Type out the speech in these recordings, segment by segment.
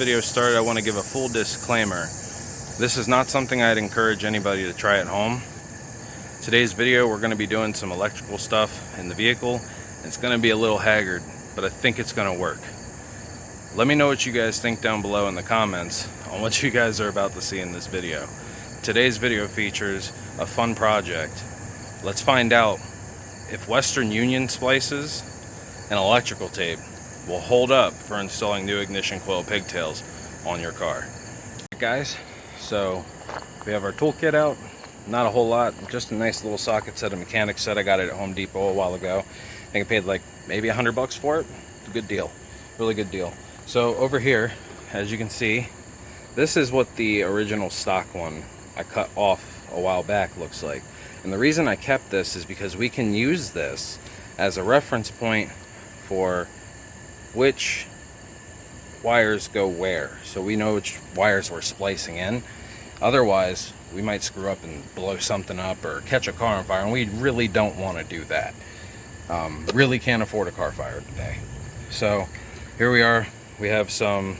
video started, I want to give a full disclaimer. This is not something I'd encourage anybody to try at home. Today's video, we're going to be doing some electrical stuff in the vehicle. It's going to be a little haggard, but I think it's going to work. Let me know what you guys think down below in the comments on what you guys are about to see in this video. Today's video features a fun project. Let's find out if Western Union splices and electrical tape will hold up for installing new ignition coil pigtails on your car. Guys, so we have our toolkit out. Not a whole lot, just a nice little socket set, a mechanic set. I got it at Home Depot a while ago. I think I paid like maybe $100 for it. Good deal, really good deal. So over here, as you can see, this is what the original stock one I cut off a while back looks like. And the reason I kept this is because we can use this as a reference point for which wires go where, so we know which wires we're splicing in. Otherwise, we might screw up and blow something up or catch a car on fire, and we really don't want to do that. Really can't afford a car fire today. So here we are. We have some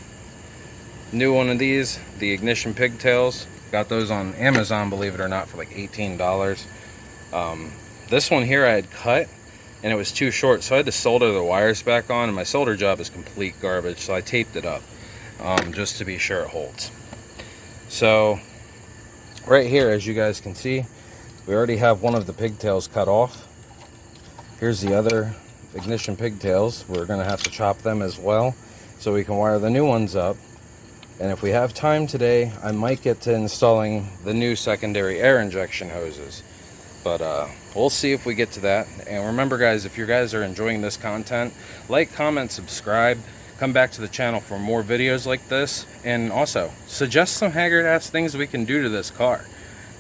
new one of these, the ignition pigtails. Got those on Amazon, believe it or not, for like $18. This one here I had cut and it was too short, so I had to solder the wires back on, and my solder job is complete garbage, so I taped it up just to be sure it holds. So right here, as you guys can see, we already have one of the pigtails cut off. Here's the other ignition pigtails. We're going to have to chop them as well so we can wire the new ones up. And if we have time today, I might get to installing the new secondary air injection hoses. But we'll see if we get to that. And remember guys, if you guys are enjoying this content, like, comment, subscribe. Come back to the channel for more videos like this. And also, suggest some Haggard-ass things we can do to this car.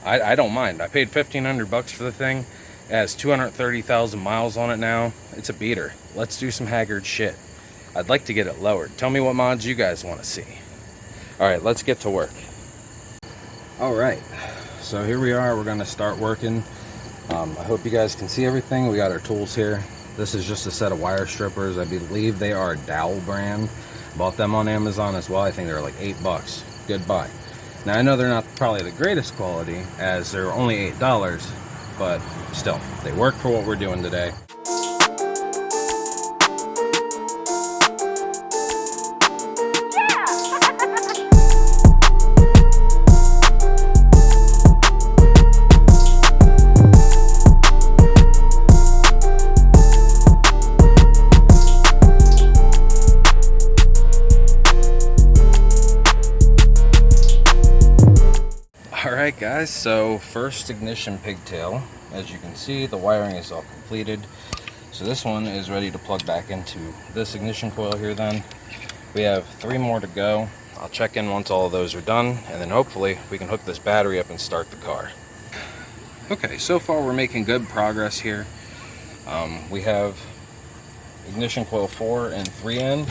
I don't mind. I paid $1,500 for the thing. It has 230,000 miles on it now. It's a beater. Let's do some Haggard shit. I'd like to get it lowered. Tell me what mods you guys want to see. Alright, let's get to work. Alright, so here we are. We're going to start working. I hope you guys can see everything. We got our tools here. This is just a set of wire strippers. I believe they are a Dowel brand. Bought them on Amazon as well. I think they're like $8. Good buy. Now I know they're not probably the greatest quality, as they're only $8, but still, they work for what we're doing today. Alright guys, so first ignition pigtail. As you can see, the wiring is all completed. So this one is ready to plug back into this ignition coil here then. We have 3 more to go. I'll check in once all of those are done, and then hopefully we can hook this battery up and start the car. Okay, so far we're making good progress here. We have ignition coil 4 and 3 in.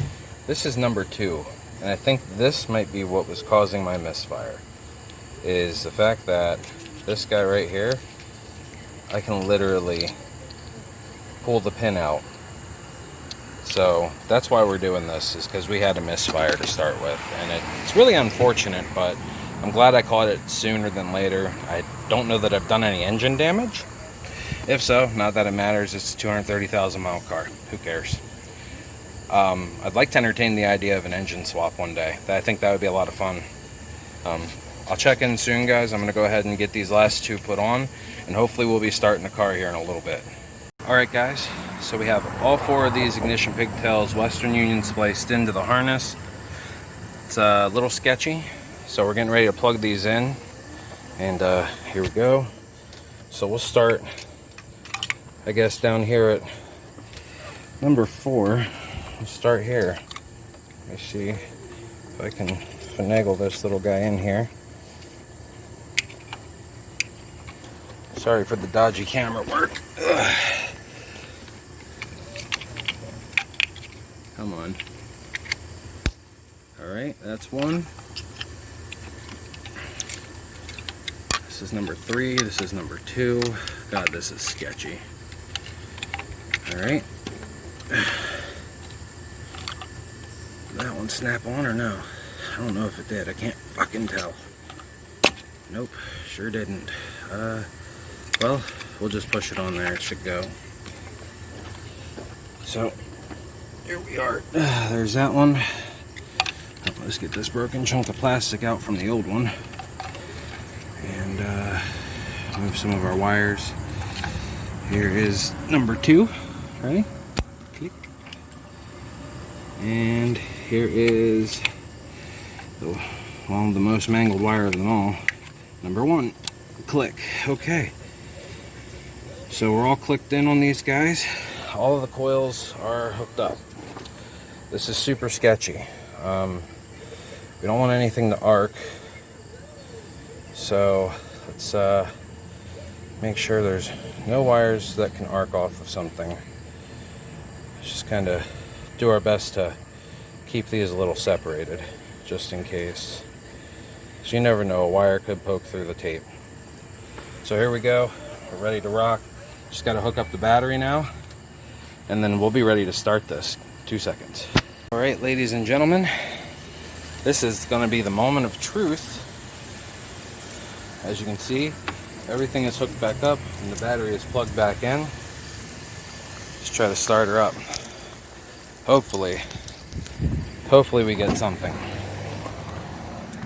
This is number 2, and I think this might be what was causing my misfire. Is the fact that this guy right here, I can literally pull the pin out. So that's why we're doing this, is because we had a misfire to start with, and it's really unfortunate, but I'm glad I caught it sooner than later. I don't know that I've done any engine damage. If so, not that it matters. It's a 230,000 mile car. Who cares? I'd like to entertain the idea of an engine swap one day. I think that would be a lot of fun. I'll check in soon, guys. I'm going to go ahead and get these last 2 put on, and hopefully we'll be starting the car here in a little bit. Alright guys, so we have all 4 of these ignition pigtails Western Union spliced into the harness. It's a little sketchy, so we're getting ready to plug these in, and here we go. So we'll start, I guess, down here at number 4. We'll start here. Let me see if I can finagle this little guy in here. Sorry for the dodgy camera work. Ugh. Come on. Alright, that's one. This is number 3. This is number 2. God, this is sketchy. Alright. That one snap on or no? don't know if it did. I can't fucking tell. Nope, sure didn't. Well, we'll just push it on there. It should go. So, here we are. There's that one. Let's get this broken chunk of plastic out from the old one. And move some of our wires. Here is number 2. Ready? Click. And here is the most mangled wire of them all. Number 1. Click. Okay. So we're all clicked in on these guys. All of the coils are hooked up. This is super sketchy. We don't want anything to arc. So let's make sure there's no wires that can arc off of something. Just kind of do our best to keep these a little separated, just in case. So you never know, a wire could poke through the tape. So here we go, we're ready to rock. Just got to hook up the battery now, and then we'll be ready to start this. 2 seconds. All right, ladies and gentlemen, this is going to be the moment of truth. As you can see, everything is hooked back up and the battery is plugged back in. Just try to start her up. Hopefully we get something.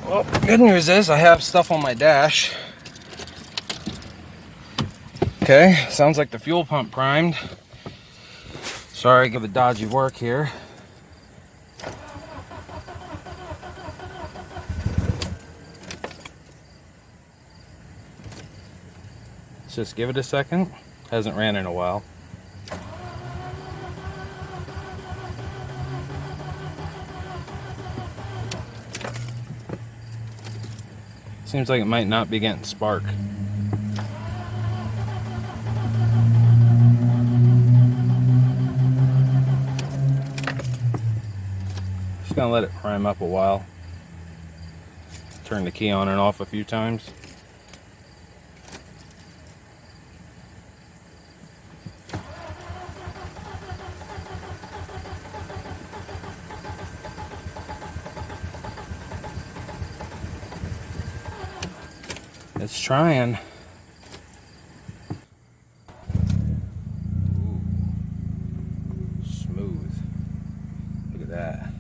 Well, good news is I have stuff on my dash. Okay, sounds like the fuel pump primed. Sorry, give it dodgy work here. Let's just give it a second. Hasn't ran in a while. Seems like it might not be getting spark. Just gonna let it prime up a while. Turn the key on and off a few times. It's trying. Ooh. Smooth. Look at that.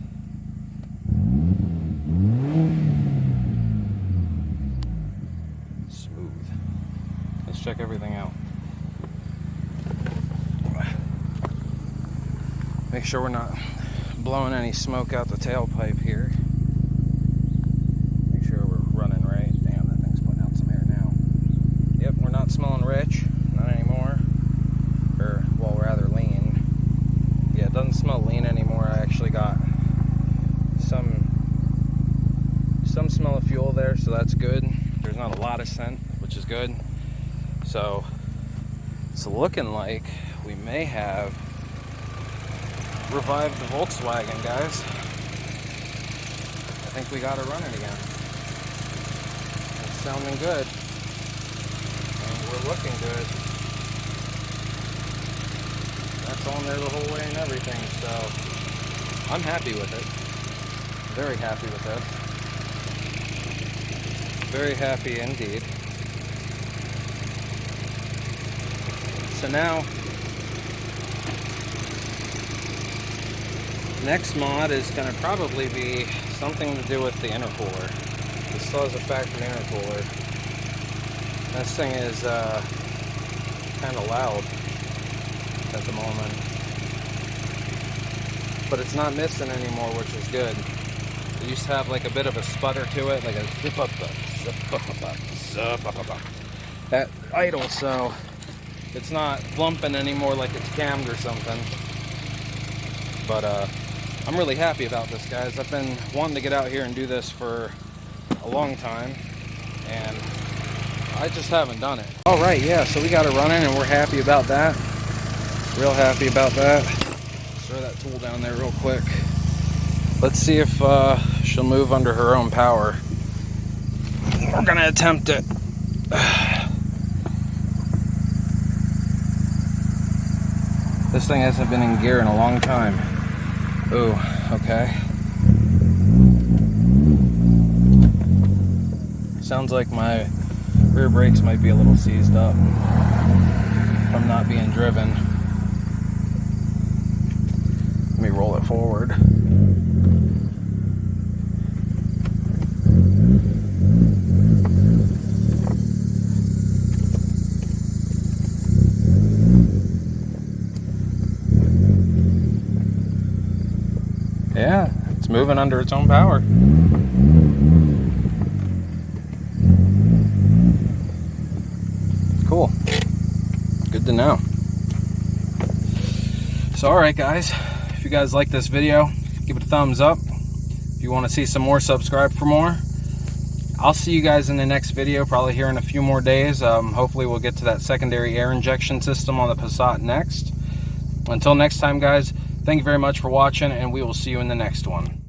Smooth. Let's check everything out. Make sure we're not blowing any smoke out the tailpipe here. Make sure we're running right. Damn, that thing's putting out some air now. Yep, we're not smelling rich, not anymore. Or, well, rather lean. Yeah, it doesn't smell lean anymore. I actually got some smell of fuel there, so that's good. There's not a lot of scent, which is good. So it's looking like we may have revived the Volkswagen, guys. I think we got it running again. It's sounding good. And we're looking good. That's on there the whole way and everything, so I'm happy with it. Very happy with this. Very happy indeed. So now, next mod is going to probably be something to do with the intercooler. This still has a factory intercooler. This thing is kind of loud at the moment. But it's not missing anymore, which is good. It used to have like a bit of a sputter to it, like a zip up, at idle, so it's not bumping anymore like it's cammed or something. But I'm really happy about this, guys. I've been wanting to get out here and do this for a long time, and I just haven't done it. All right, yeah, so we got it running, and we're happy about that. Real happy about that. Let's throw that tool down there real quick. Let's see if she'll move under her own power. We're gonna attempt it. This thing hasn't been in gear in a long time. Ooh, okay. Sounds like my rear brakes might be a little seized up from not being driven. Let me roll it forward. Yeah, it's moving under its own power. Cool. Good to know. So alright guys, if you guys like this video, give it a thumbs up. If you want to see some more, subscribe for more. I'll see you guys in the next video, probably here in a few more days. Hopefully we'll get to that secondary air injection system on the Passat next. Until next time guys, thank you very much for watching, and we will see you in the next one.